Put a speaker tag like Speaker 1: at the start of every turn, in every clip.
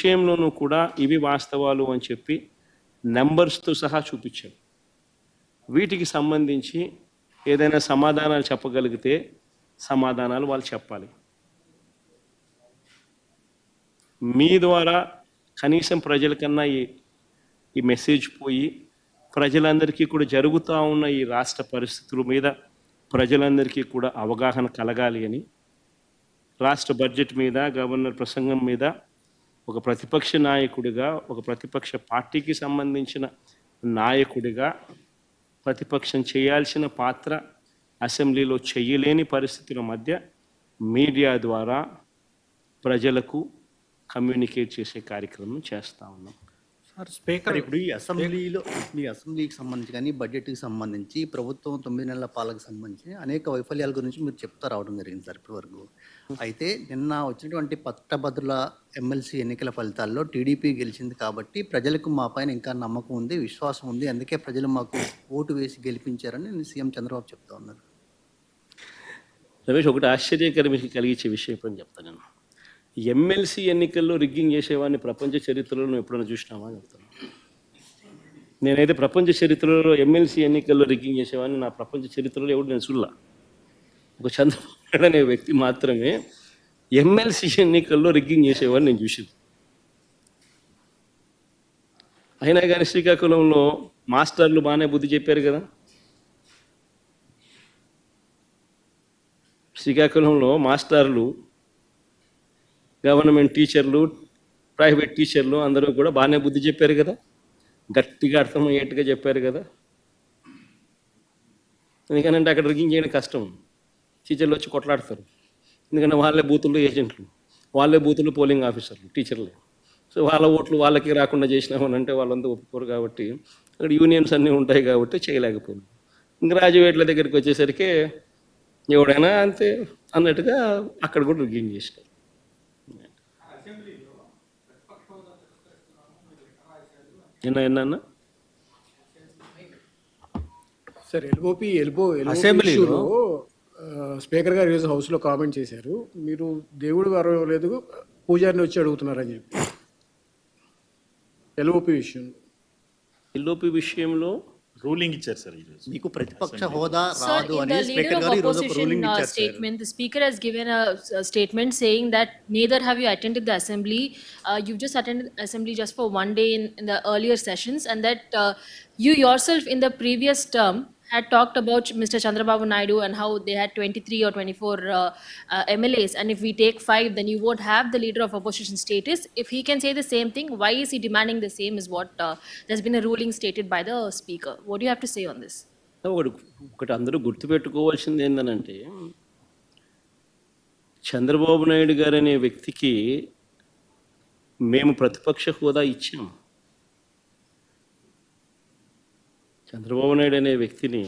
Speaker 1: విషయంలోనూ కూడా ఇవి వాస్తవాలు అని చెప్పి నెంబర్స్తో సహా చూపించారు. వీటికి సంబంధించి ఏదైనా సమాధానాలు చెప్పగలిగితే సమాధానాలు వాళ్ళు చెప్పాలి. మీ ద్వారా కనీసం ప్రజలకన్నా ఈ మెసేజ్ పోయి ప్రజలందరికీ కూడా జరుగుతూ ఉన్న ఈ రాష్ట్ర పరిస్థితుల మీద ప్రజలందరికీ కూడా అవగాహన కలగాలి అని రాష్ట్ర బడ్జెట్ మీద గవర్నర్ ప్రసంగం మీద ఒక ప్రతిపక్ష నాయకుడిగా, ఒక ప్రతిపక్ష పార్టీకి సంబంధించిన నాయకుడిగా ప్రతిపక్షం చేయాల్సిన పాత్ర అసెంబ్లీలో చేయలేని పరిస్థితుల మధ్య మీడియా ద్వారా ప్రజలకు కమ్యూనికేట్ చేసే కార్యక్రమం చేస్తూ ఉన్నాం.
Speaker 2: సార్ స్పీకర్, ఇప్పుడు ఈ అసెంబ్లీలో మీ అసెంబ్లీకి సంబంధించి కానీ బడ్జెట్కి సంబంధించి ప్రభుత్వం 9 నెలల పాలనకు సంబంధించి అనేక వైఫల్యాల గురించి మీరు చెప్తా రావడం జరిగింది సార్ ఇప్పటివరకు. అయితే నిన్న వచ్చినటువంటి పట్టభద్రుల ఎమ్మెల్సీ ఎన్నికల ఫలితాల్లో టీడీపీ గెలిచింది కాబట్టి ప్రజలకు మా పైన ఇంకా నమ్మకం ఉంది, విశ్వాసం ఉంది, అందుకే ప్రజలు మాకు ఓటు వేసి గెలిపించారని సీఎం చంద్రబాబు చెప్తా ఉన్నారు.
Speaker 1: రమేష్, ఒకటి ఆశ్చర్యకరం కలిగించే విషయం అని చెప్తాను. నేను ఎమ్మెల్సీ ఎన్నికల్లో రిగ్గింగ్ చేసేవాడిని ప్రపంచ చరిత్రలో ఎప్పుడైనా చూసినామా చెప్తాను. నేనైతే ప్రపంచ చరిత్రలో ఎమ్మెల్సీ ఎన్నికల్లో రిగ్గింగ్ చేసేవాడిని నా ప్రపంచ చరిత్రలో ఎవడు నేను చూడలా. ఒక చంద్రబాబు నాయుడు అనే వ్యక్తి మాత్రమే ఎమ్మెల్సీ ఎన్నికల్లో రిగ్గింగ్ చేసేవాడిని నేను చూసింది. అయినా కానీ శ్రీకాకుళంలో మాస్టర్లు బాగానే బుద్ధి చెప్పారు కదా. శ్రీకాకుళంలో మాస్టర్లు, గవర్నమెంట్ టీచర్లు, ప్రైవేట్ టీచర్లు అందరూ కూడా బాగానే బుద్ధి చెప్పారు కదా, గట్టిగా అర్థమయ్యేట్టుగా చెప్పారు కదా. ఎందుకంటే అక్కడ రిగ్గింగ్ చేయడం కష్టం. టీచర్లు వచ్చి కొట్లాడతారు, ఎందుకంటే వాళ్ళే బూతుల్లో ఏజెంట్లు, వాళ్ళే బూతుల్లో పోలింగ్ ఆఫీసర్లు, టీచర్లే. సో వాళ్ళ ఓట్లు వాళ్ళకి రాకుండా చేసినామని అంటే వాళ్ళంతా ఒప్పుకోరు కాబట్టి అక్కడ యూనియన్స్ అన్నీ ఉంటాయి కాబట్టి చేయలేకపోయింది. ఇంకా గ్రాడ్యుయేట్ల దగ్గరికి వచ్చేసరికి ఎవడైనా అంతే అన్నట్టుగా అక్కడ కూడా రిగ్గింగ్ చేసినారు. ఎన్న
Speaker 3: సార్ అసెంబ్లీలో స్పీకర్ గారు ఈరోజు హౌస్లో కామెంట్ చేశారు, మీరు దేవుడు గారు లేదు పూజారిని వచ్చి అడుగుతున్నారని చెప్పి.
Speaker 1: ఎల్ఓపి విషయంలో
Speaker 2: రూలింగ్ ఇచ్చారు సార్. ఈరోజు
Speaker 4: మీకు ప్రతిపక్ష హోదా రాదు అని స్పీకర్ గారు ఈరోజు ఒక రూలింగ్ ఇచ్చారు.
Speaker 5: Statement, the speaker has given a statement saying that neither have you attended the assembly, you've just attended assembly just for one day in the earlier sessions, and that you yourself in the previous term had talked about Mr. Chandrababu Naidu and how they had 23 or 24 MLAs, and if we take 5 then you won't have the leader of opposition status. If he can say the same thing, why is he demanding the same is what there's been a ruling stated by the speaker. What do you have to say on this?
Speaker 1: ఒకటి అందరూ గుర్తుపెట్టుకోవాల్సింది ఏంటంటే, చంద్రబాబు నాయుడు గారు అనే వ్యక్తికి మేము ప్రతిపక్ష హోదా ఇచ్చాం. చంద్రబాబు నాయుడు అనే వ్యక్తిని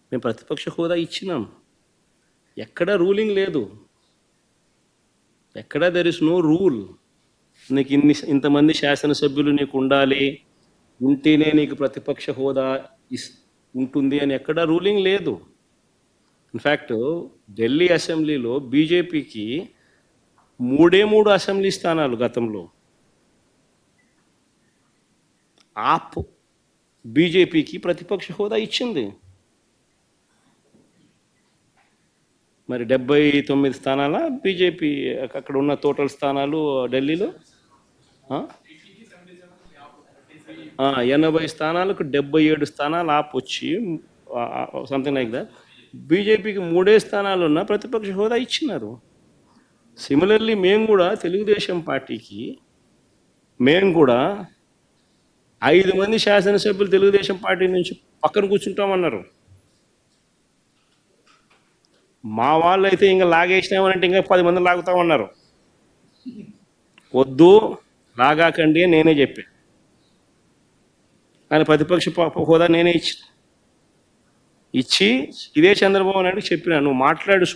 Speaker 1: మేము ప్రతిపక్ష హోదా ఇచ్చినాం. ఎక్కడా రూలింగ్ లేదు, ఎక్కడా దెర్ ఇస్ నో రూల్. నీకు ఇంతమంది శాసనసభ్యులు నీకు ఉండాలి, ఉంటేనే నీకు ప్రతిపక్ష హోదా ఉంటుంది అని ఎక్కడా రూలింగ్ లేదు. ఇన్ఫ్యాక్ట్ ఢిల్లీ అసెంబ్లీలో బీజేపీకి 3 అసెంబ్లీ స్థానాలు గతంలో, ఆప్ బీజేపీకి ప్రతిపక్ష హోదా ఇచ్చింది. మరి 79 స్థానాల బీజేపీ అక్కడ ఉన్న టోటల్ స్థానాలు ఢిల్లీలో 80 స్థానాలకు 77 స్థానాలు ఆప్ వచ్చి సంథింగ్ లైక్ దట్. బీజేపీకి 3 స్థానాలు ఉన్న ప్రతిపక్ష హోదా ఇచ్చినారు. సిమిలర్లీ మేము కూడా తెలుగుదేశం పార్టీకి కూడా 5 మంది శాసనసభ్యులు తెలుగుదేశం పార్టీ నుంచి పక్కన కూర్చుంటామన్నారు. మా వాళ్ళు అయితే ఇంకా లాగేసినామనంటే ఇంకా 10 మంది లాగుతామన్నారు. వద్దు లాగాకండి నేనే చెప్పాను, కానీ ప్రతిపక్ష హోదా నేనే ఇచ్చి ఇదే చంద్రబాబు నాయుడు చెప్పినా, నువ్వు మాట్లాడు